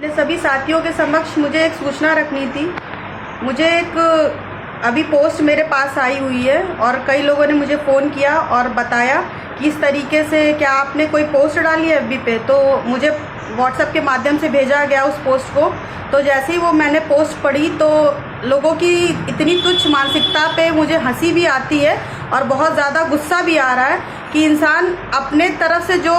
अपने सभी साथियों के समक्ष मुझे एक सूचना रखनी थी। मुझे एक अभी पोस्ट मेरे पास आई हुई है और कई लोगों ने मुझे फ़ोन किया और बताया कि इस तरीके से क्या आपने कोई पोस्ट डाली है एफबी पे। तो मुझे व्हाट्सएप के माध्यम से भेजा गया उस पोस्ट को। तो जैसे ही वो मैंने पोस्ट पढ़ी तो लोगों की इतनी तुच्छ मानसिकता पे मुझे हंसी भी आती है और बहुत ज़्यादा गुस्सा भी आ रहा है कि इंसान अपने तरफ से जो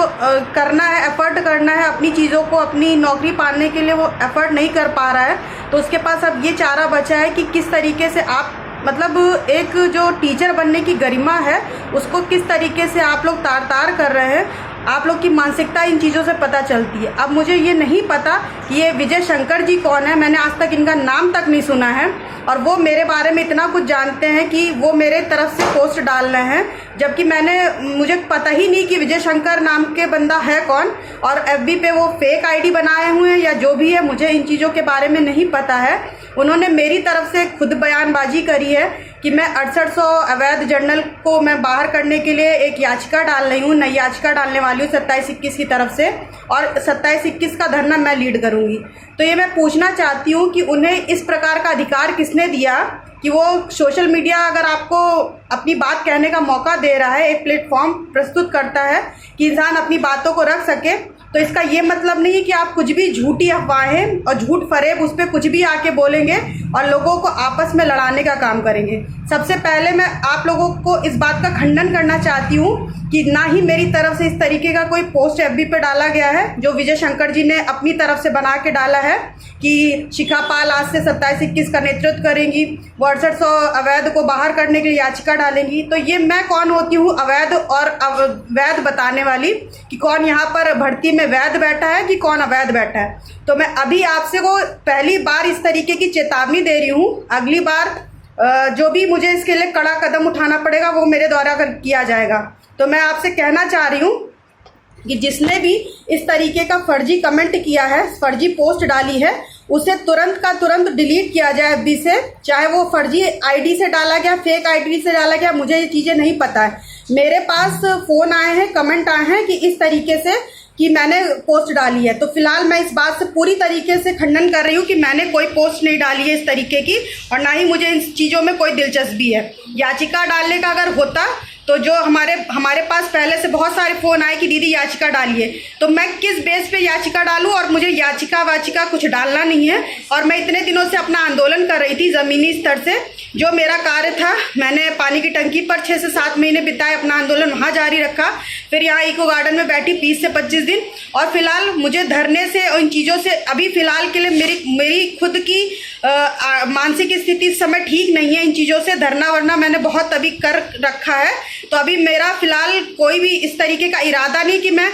करना है, एफर्ट करना है अपनी चीज़ों को, अपनी नौकरी पाने के लिए वो एफर्ट नहीं कर पा रहा है। तो उसके पास अब ये चारा बचा है कि किस तरीके से आप मतलब एक जो टीचर बनने की गरिमा है उसको किस तरीके से आप लोग तार तार कर रहे हैं। आप लोग की मानसिकता इन चीज़ों से पता चलती है। अब मुझे ये नहीं पता कि ये विजय शंकर जी कौन है, मैंने आज तक इनका नाम तक नहीं सुना है और वो मेरे बारे में इतना कुछ जानते हैं कि वो मेरे तरफ से पोस्ट डाल रहे हैं, जबकि मुझे पता ही नहीं कि विजय शंकर नाम के बंदा है कौन और एफबी पे वो फेक आईडी बनाए हुए हैं या जो भी है, मुझे इन चीज़ों के बारे में नहीं पता है। उन्होंने मेरी तरफ से खुद बयानबाजी करी है कि मैं 6800 अवैध जर्नल को मैं बाहर करने के लिए एक याचिका डाल रही हूँ, नई याचिका डालने वाली हूँ 27-21 की तरफ से और 27-21 का धरना मैं लीड करूँगी। तो ये मैं पूछना चाहती हूँ कि उन्हें इस प्रकार का अधिकार किसने दिया कि वो सोशल मीडिया अगर आपको अपनी बात कहने का मौका दे रहा है, एक प्लेटफॉर्म प्रस्तुत करता है कि इंसान अपनी बातों को रख सके, तो इसका ये मतलब नहीं है कि आप कुछ भी झूठी अफवाहें और झूठ फरेब उस पर कुछ भी आके बोलेंगे और लोगों को आपस में लड़ाने का काम करेंगे। सबसे पहले मैं आप लोगों को इस बात का खंडन करना चाहती हूँ कि ना ही मेरी तरफ से इस तरीके का कोई पोस्ट एफबी पे डाला गया है जो विजय शंकर जी ने अपनी तरफ से बना के डाला है कि शिखा पाल आज से 27-21 का नेतृत्व करेंगी, वो 6800 अवैध को बाहर करने के लिए याचिका डालेंगी। तो ये मैं कौन होती हूँ अवैध और अवैध बताने वाली कि कौन यहाँ पर भर्ती में वैध बैठा है कि कौन अवैध बैठा है। तो मैं अभी आपसे को पहली बार इस तरीके की चेतावनी दे रही हूँ, अगली बार जो भी मुझे इसके लिए कड़ा कदम उठाना पड़ेगा वो मेरे द्वारा किया जाएगा। तो मैं आपसे कहना चाह रही हूँ कि जिसने भी इस तरीके का फर्जी कमेंट किया है, फर्जी पोस्ट डाली है, उसे तुरंत का तुरंत डिलीट किया जाए एफबी से। चाहे वो फर्जी आईडी से डाला गया, फेक आईडी से डाला गया, मुझे ये चीज़ें नहीं पता है। मेरे पास फ़ोन आए हैं, कमेंट आए हैं कि इस तरीके से कि मैंने पोस्ट डाली है। तो फिलहाल मैं इस बात से पूरी तरीके से खंडन कर रही हूँ कि मैंने कोई पोस्ट नहीं डाली है इस तरीके की और ना ही मुझे इन चीज़ों में कोई दिलचस्पी है। याचिका डालने का अगर होता तो जो हमारे पास पहले से बहुत सारे फ़ोन आए कि दीदी याचिका डालिए, तो मैं किस बेस पे याचिका डालूं और मुझे याचिका वाचिका कुछ डालना नहीं है। और मैं इतने दिनों से अपना आंदोलन कर रही थी ज़मीनी स्तर से, जो मेरा कार्य था, मैंने पानी की टंकी पर 6 से 7 महीने बिताए, अपना आंदोलन वहाँ जारी रखा, फिर यहाँ इको गार्डन में बैठी 20 से 25 दिन और फिलहाल मुझे धरने से और इन चीज़ों से अभी फ़िलहाल के लिए मेरी खुद की मानसिक स्थिति इस समय ठीक नहीं है। इन चीज़ों से धरना वरना मैंने बहुत अभी कर रखा है, तो अभी मेरा फिलहाल कोई भी इस तरीके का इरादा नहीं कि मैं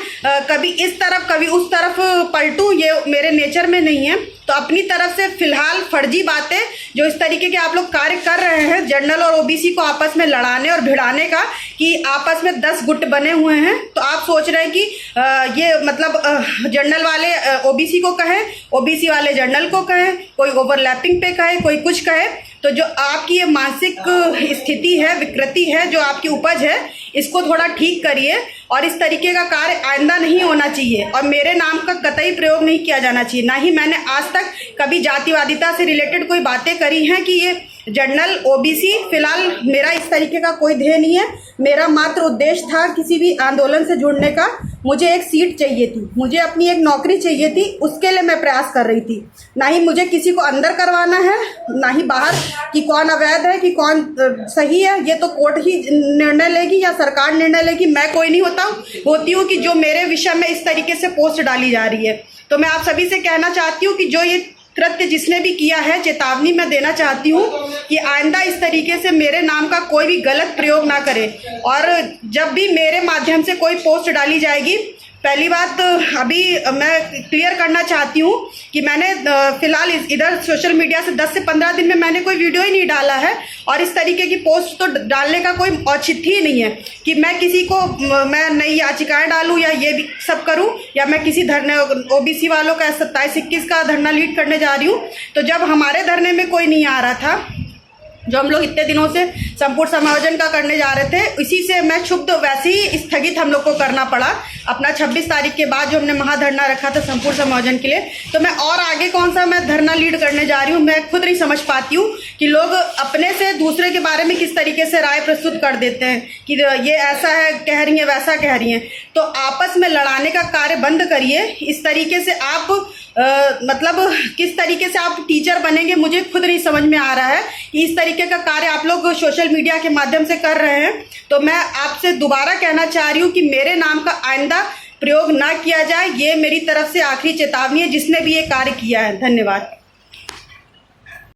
कभी इस तरफ कभी उस तरफ पलटूं, ये मेरे नेचर में नहीं है। तो अपनी तरफ से फिलहाल फर्जी बातें जो इस तरीके के आप लोग कार्य कर रहे हैं जनरल और ओबीसी को आपस में लड़ाने और भिड़ाने का कि आपस में 10 गुट बने हुए हैं, तो आप सोच रहे हैं कि ये मतलब जनरल वाले ओबीसी को कहें, ओबीसी वाले जनरल को कहें, कोई ओवरलैपिंग पे कहे, कोई कुछ कहे। तो जो आपकी ये मानसिक स्थिति है, विकृति है, जो आपकी उपज है, इसको थोड़ा ठीक करिए और इस तरीके का कार्य आइंदा नहीं होना चाहिए और मेरे नाम का कतई प्रयोग नहीं किया जाना चाहिए। ना ही मैंने आज तक कभी जातिवादिता से रिलेटेड कोई बातें करी हैं कि ये जनरल ओबीसी, फिलहाल मेरा इस तरीके का कोई ध्येय नहीं है। मेरा मात्र उद्देश्य था किसी भी आंदोलन से जुड़ने का, मुझे एक सीट चाहिए थी, मुझे अपनी एक नौकरी चाहिए थी, उसके लिए मैं प्रयास कर रही थी। ना ही मुझे किसी को अंदर करवाना है, ना ही बाहर कि कौन अवैध है कि कौन सही है, ये तो कोर्ट ही निर्णय लेगी या सरकार निर्णय लेगी। मैं कोई नहीं होती हूँ कि जो मेरे विषय में इस तरीके से पोस्ट डाली जा रही है। तो मैं आप सभी से कहना चाहती हूँ कि जो ये कृत्य जिसने भी किया है, चेतावनी मैं देना चाहती हूँ कि आइंदा इस तरीके से मेरे नाम का कोई भी गलत प्रयोग ना करे और जब भी मेरे माध्यम से कोई पोस्ट डाली जाएगी, पहली बात अभी मैं क्लियर करना चाहती हूँ कि मैंने फिलहाल इधर सोशल मीडिया से 10 से 15 दिन में मैंने कोई वीडियो ही नहीं डाला है और इस तरीके की पोस्ट तो डालने का कोई औचित्य ही नहीं है कि मैं किसी को मैं नई याचिकाएं डालूं या ये भी सब करूं या मैं किसी धरने ओबीसी वालों का 27-21 का धरना लीड करने जा रही हूं। तो जब हमारे धरने में कोई नहीं आ रहा था जो हम लोग इतने दिनों से संपूर्ण समायोजन का करने जा रहे थे, इसी से मैं क्षुब्ध वैसे ही स्थगित हम लोग को करना पड़ा अपना 26 तारीख के बाद जो हमने महाधरना रखा था संपूर्ण समायोजन के लिए। तो मैं और आगे कौन सा मैं धरना लीड करने जा रही हूँ, मैं खुद नहीं समझ पाती हूँ कि लोग अपने से दूसरे के बारे में किस तरीके से राय प्रस्तुत कर देते हैं कि ये ऐसा है कह रही है, वैसा कह रही हैं। तो आपस में लड़ाने का कार्य बंद करिए। इस तरीके से आप मतलब किस तरीके से आप टीचर बनेंगे मुझे खुद नहीं समझ में आ रहा है कि इस तरीके का कार्य आप लोग सोशल मीडिया के माध्यम से कर रहे हैं। तो मैं आपसे दोबारा कहना चाह रही हूँ कि मेरे नाम का आइंदा प्रयोग ना किया जाए, ये मेरी तरफ से आखिरी चेतावनी है जिसने भी ये कार्य किया है। धन्यवाद।